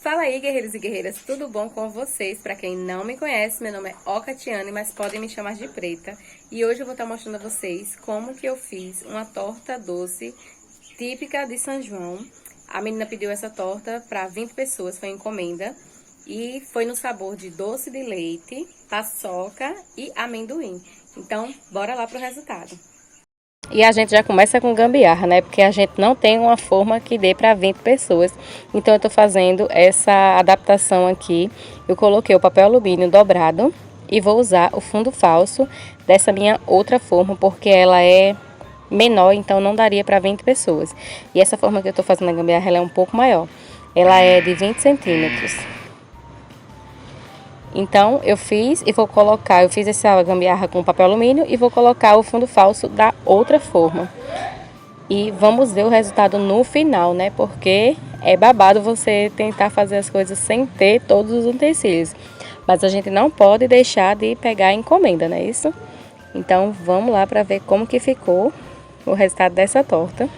Fala aí, guerreiros e guerreiras, tudo bom com vocês? Para quem não me conhece, meu nome é Ocatiane, mas podem me chamar de Preta. E hoje eu vou estar mostrando a vocês como que eu fiz uma torta doce típica de São João. A menina pediu essa torta para 20 pessoas, foi encomenda. E foi no sabor de doce de leite, paçoca e amendoim. Então, bora lá pro resultado. E a gente já começa com gambiarra, né? Porque a gente não tem uma forma que dê para 20 pessoas. Então eu tô fazendo essa adaptação aqui. Eu coloquei o papel alumínio dobrado e vou usar o fundo falso dessa minha outra forma, porque ela é menor, então não daria para 20 pessoas. E essa forma que eu tô fazendo a gambiarra, ela é um pouco maior. Ela é de 20 centímetros. Então, eu fiz essa gambiarra com papel alumínio e vou colocar o fundo falso da outra forma. E vamos ver o resultado no final, né? Porque é babado você tentar fazer as coisas sem ter todos os utensílios. Mas a gente não pode deixar de pegar a encomenda, não é isso? Então, vamos lá para ver como que ficou o resultado dessa torta.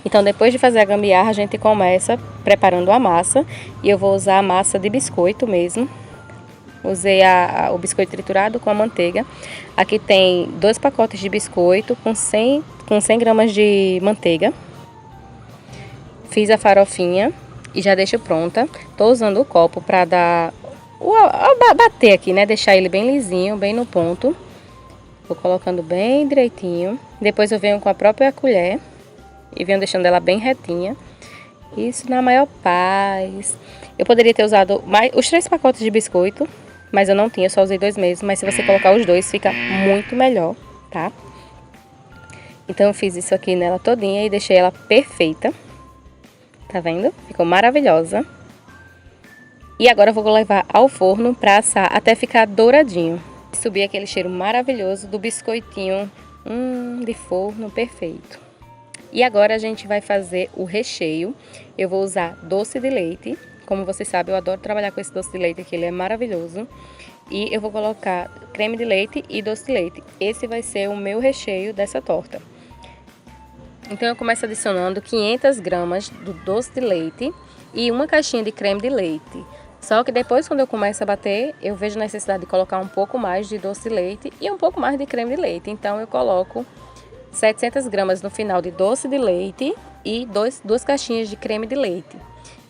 Então, depois de fazer a gambiarra, a gente começa preparando a massa. E eu vou usar a massa de biscoito mesmo. Usei o biscoito triturado com a manteiga. Aqui tem 2 pacotes de biscoito com 100 gramas de manteiga. Fiz a farofinha e já deixo pronta. Tô usando o copo para bater aqui, né? Deixar ele bem lisinho, bem no ponto. Vou colocando bem direitinho. Depois eu venho com a própria colher e venho deixando ela bem retinha. Isso na maior paz. Eu poderia ter usado os 3 pacotes de biscoito, mas eu não tinha, só usei 2 mesmo. Mas se você colocar os 2, fica muito melhor, tá? Então eu fiz isso aqui nela todinha e deixei ela perfeita. Tá vendo? Ficou maravilhosa. E agora eu vou levar ao forno pra assar até ficar douradinho. Subir aquele cheiro maravilhoso do biscoitinho de forno perfeito. E agora a gente vai fazer o recheio. Eu vou usar doce de leite. Como vocês sabem, eu adoro trabalhar com esse doce de leite aqui, ele é maravilhoso. E eu vou colocar creme de leite e doce de leite. Esse vai ser o meu recheio dessa torta. Então eu começo adicionando 500 gramas do doce de leite e uma caixinha de creme de leite. Só que depois, quando eu começo a bater, eu vejo necessidade de colocar um pouco mais de doce de leite e um pouco mais de creme de leite. Então eu coloco 700 gramas no final de doce de leite e 2 caixinhas de creme de leite.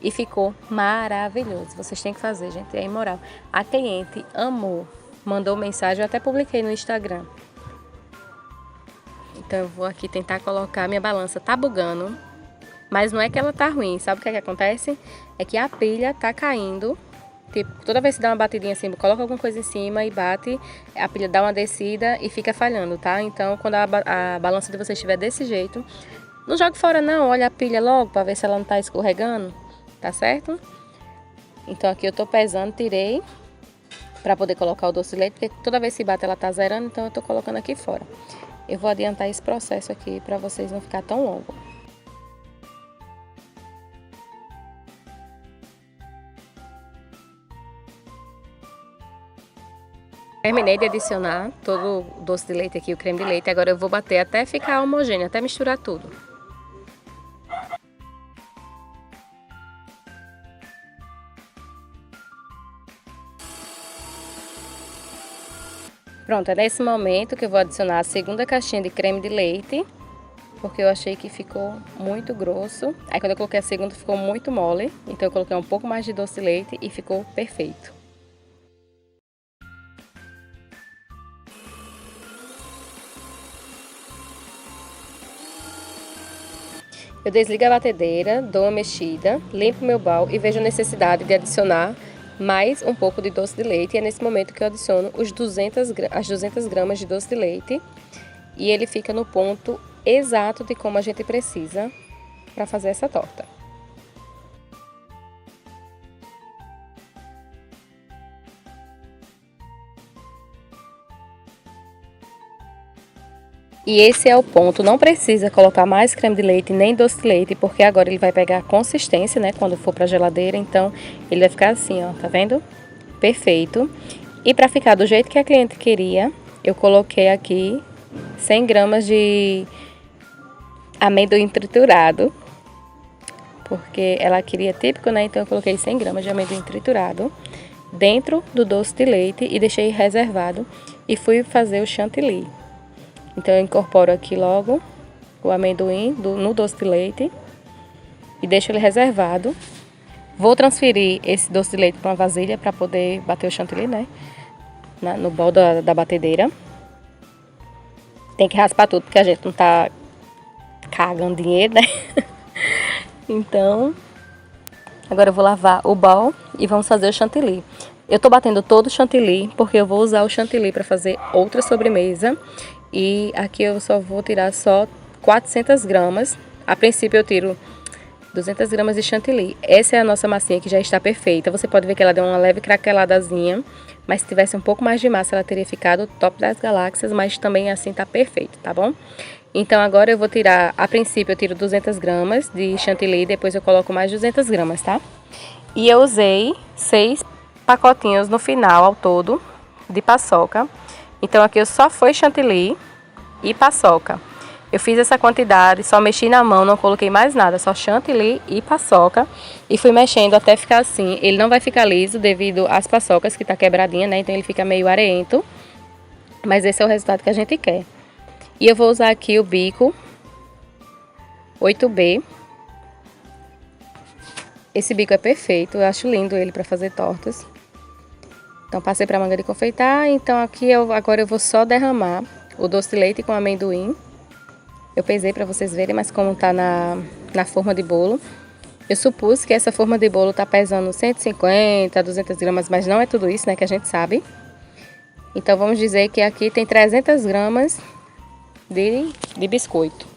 E ficou maravilhoso. Vocês têm que fazer, gente. É imoral. A cliente amou. Mandou mensagem. Eu até publiquei no Instagram. Então eu vou aqui tentar colocar. Minha balança tá bugando. Mas não é que ela tá ruim. Sabe o que é que acontece? É que a pilha tá caindo. Tipo, toda vez que dá uma batidinha assim, coloca alguma coisa em cima e bate. A pilha dá uma descida e fica falhando, tá? Então quando a balança de vocês estiver desse jeito, não jogue fora não. Olha a pilha logo pra ver se ela não tá escorregando. Tá certo? Então aqui eu tô pesando, tirei pra poder colocar o doce de leite, porque toda vez que bate ela tá zerando, então eu tô colocando aqui fora. Eu vou adiantar esse processo aqui pra vocês não ficar tão longo. Terminei de adicionar todo o doce de leite aqui, o creme de leite, agora eu vou bater até ficar homogêneo, até misturar tudo. Pronto, é nesse momento que eu vou adicionar a segunda caixinha de creme de leite, porque eu achei que ficou muito grosso. Aí quando eu coloquei a segunda ficou muito mole, então eu coloquei um pouco mais de doce de leite e ficou perfeito. Eu desligo a batedeira, dou uma mexida, limpo meu bowl e vejo a necessidade de adicionar mais um pouco de doce de leite. E é nesse momento que eu adiciono as 200 gramas de doce de leite. E ele fica no ponto exato de como a gente precisa para fazer essa torta. E esse é o ponto, não precisa colocar mais creme de leite nem doce de leite, porque agora ele vai pegar consistência, né, quando for pra geladeira, então ele vai ficar assim, ó, tá vendo? Perfeito. E pra ficar do jeito que a cliente queria, eu coloquei aqui 100 gramas de amendoim triturado porque ela queria típico, né? Então eu coloquei 100 gramas de amendoim triturado dentro do doce de leite e deixei reservado e fui fazer o chantilly. Então eu incorporo aqui logo o amendoim no doce de leite e deixo ele reservado. Vou transferir esse doce de leite para uma vasilha para poder bater o chantilly, né? No bol da batedeira. Tem que raspar tudo porque a gente não tá cagando dinheiro, né? Então, agora eu vou lavar o bol e vamos fazer o chantilly. Eu tô batendo todo o chantilly porque eu vou usar o chantilly para fazer outra sobremesa. E aqui eu só vou tirar só 400 gramas. A princípio eu tiro 200 gramas de chantilly. Essa é a nossa massinha que já está perfeita. Você pode ver que ela deu uma leve craqueladazinha. Mas se tivesse um pouco mais de massa, ela teria ficado top das galáxias. Mas também assim tá perfeito, tá bom? Então agora eu vou tirar, a princípio eu tiro 200 gramas de chantilly, depois eu coloco mais 200 gramas, tá? E eu usei 6 pacotinhos no final ao todo de paçoca. Então aqui eu só foi chantilly e paçoca. Eu fiz essa quantidade, só mexi na mão, não coloquei mais nada, só chantilly e paçoca. E fui mexendo até ficar assim. Ele não vai ficar liso devido às paçocas, que tá quebradinha, né? Então ele fica meio areento. Mas esse é o resultado que a gente quer. E eu vou usar aqui o bico 8B. Esse bico é perfeito, eu acho lindo ele para fazer tortas. Então passei para manga de confeitar, então aqui agora eu vou só derramar o doce de leite com amendoim. Eu pesei para vocês verem, mas como tá na forma de bolo. Eu supus que essa forma de bolo tá pesando 150, 200 gramas, mas não é tudo isso, né, que a gente sabe. Então vamos dizer que aqui tem 300 gramas de biscoito,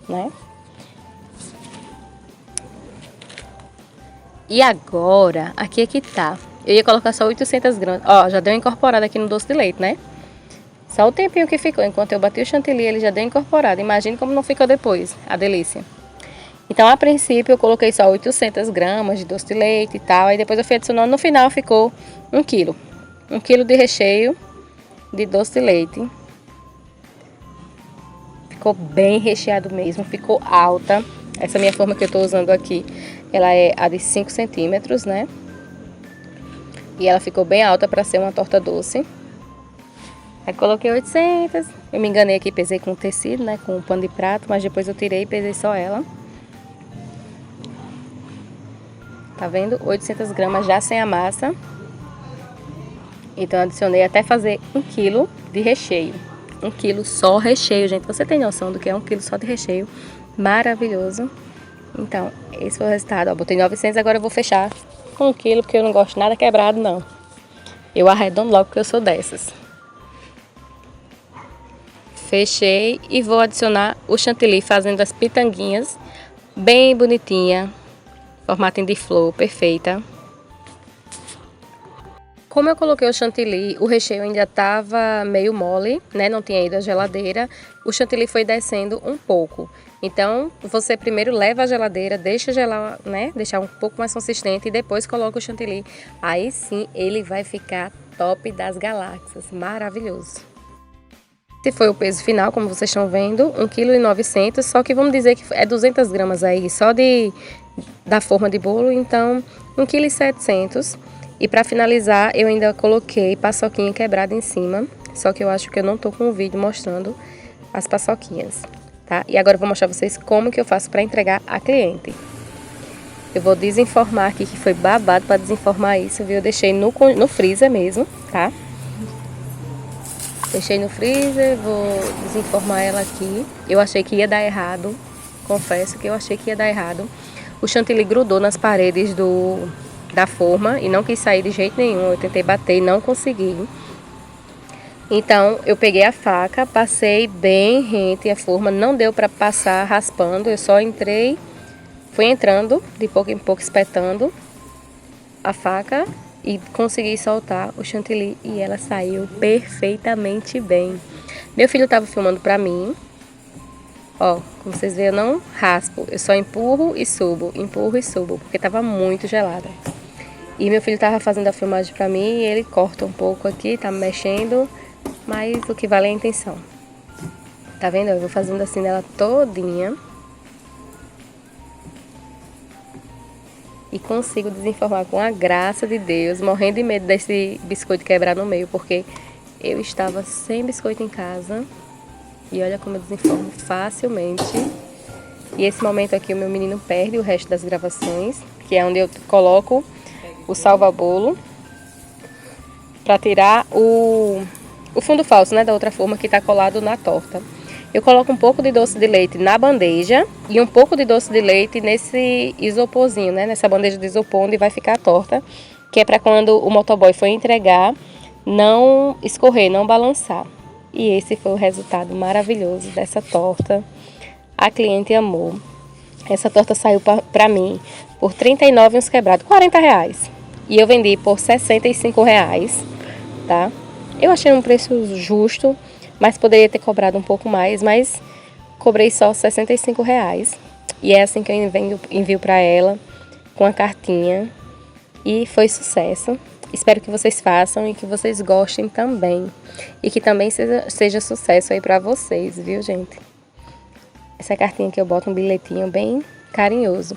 né? E agora, aqui é que tá. Eu ia colocar só 800 gramas. Ó, já deu incorporado aqui no doce de leite, né? Só o tempinho que ficou. Enquanto eu bati o chantilly, ele já deu incorporado. Imagine como não ficou depois. A delícia. Então, a princípio, eu coloquei só 800 gramas de doce de leite e tal. Aí depois eu fui adicionando. No final, ficou 1 quilo. 1 quilo de recheio de doce de leite. Ficou bem recheado mesmo, ficou alta. Essa minha forma que eu tô usando aqui, ela é a de 5 centímetros, né? E ela ficou bem alta para ser uma torta doce. Aí coloquei 800. Eu me enganei aqui, pesei com tecido, né? Com um pano de prato, mas depois eu tirei e pesei só ela. Tá vendo? 800 gramas já sem a massa. Então adicionei até fazer 1 quilo de recheio. 1 quilo só recheio, gente. Você tem noção do que é 1 quilo só de recheio? Maravilhoso. Então, esse foi o resultado. Ó, botei 900, agora eu vou fechar com 1 quilo, porque eu não gosto de nada quebrado, não. Eu arredondo logo, porque eu sou dessas. Fechei e vou adicionar o chantilly, fazendo as pitanguinhas bem bonitinha. Formatinho de flor, perfeita. Como eu coloquei o chantilly, o recheio ainda estava meio mole, né? Não tinha ido à geladeira. O chantilly foi descendo um pouco. Então, você primeiro leva à geladeira, deixa gelar, né? Deixar um pouco mais consistente e depois coloca o chantilly. Aí sim, ele vai ficar top das galáxias. Maravilhoso. Esse foi o peso final, como vocês estão vendo, 1,9 kg. Só que vamos dizer que é 200 gramas aí, só da forma de bolo. Então, 1,7 kg. E para finalizar, eu ainda coloquei paçoquinha quebrada em cima. Só que eu acho que eu não tô com o vídeo mostrando as paçoquinhas, tá? E agora eu vou mostrar pra vocês como que eu faço para entregar a cliente. Eu vou desenformar aqui, que foi babado para desenformar isso, viu? Eu deixei no freezer mesmo, tá? Deixei no freezer, vou desenformar ela aqui. Eu achei que ia dar errado, confesso que eu achei que ia dar errado. O chantilly grudou nas paredes da forma e não quis sair de jeito nenhum. Eu tentei bater e não consegui. Então, eu peguei a faca, passei bem rente a forma, não deu para passar raspando, eu só fui entrando de pouco em pouco, espetando a faca e consegui soltar o chantilly e ela saiu perfeitamente bem. Meu filho estava filmando para mim. Ó, como vocês veem, eu não raspo, eu só empurro e subo, porque estava muito gelada. E meu filho estava fazendo a filmagem para mim e ele corta um pouco aqui, tá mexendo, mas o que vale é a intenção. Tá vendo? Eu vou fazendo assim nela todinha. e consigo desenformar com a graça de Deus, morrendo de medo desse biscoito quebrar no meio, porque eu estava sem biscoito em casa. E olha como eu desenformo facilmente. E esse momento aqui o meu menino perde o resto das gravações, que é onde eu coloco o salva-bolo para tirar o fundo falso, né, da outra forma que está colado na torta. Eu coloco um pouco de doce de leite na bandeja e um pouco de doce de leite nesse isoporzinho, né, nessa bandeja de isopor onde vai ficar a torta, que é para quando o motoboy for entregar, não escorrer, não balançar. E esse foi o resultado maravilhoso dessa torta. A cliente amou. Essa torta saiu para mim por R$39 uns quebrados, R$40. E eu vendi por R$65, tá? Eu achei um preço justo, mas poderia ter cobrado um pouco mais, mas cobrei só R$65. E é assim que eu envio para ela, com a cartinha. E foi sucesso. Espero que vocês façam e que vocês gostem também. E que também seja sucesso aí pra vocês, viu, gente? Essa cartinha aqui eu boto um bilhetinho bem carinhoso.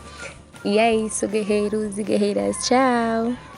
E é isso, guerreiros e guerreiras. Tchau!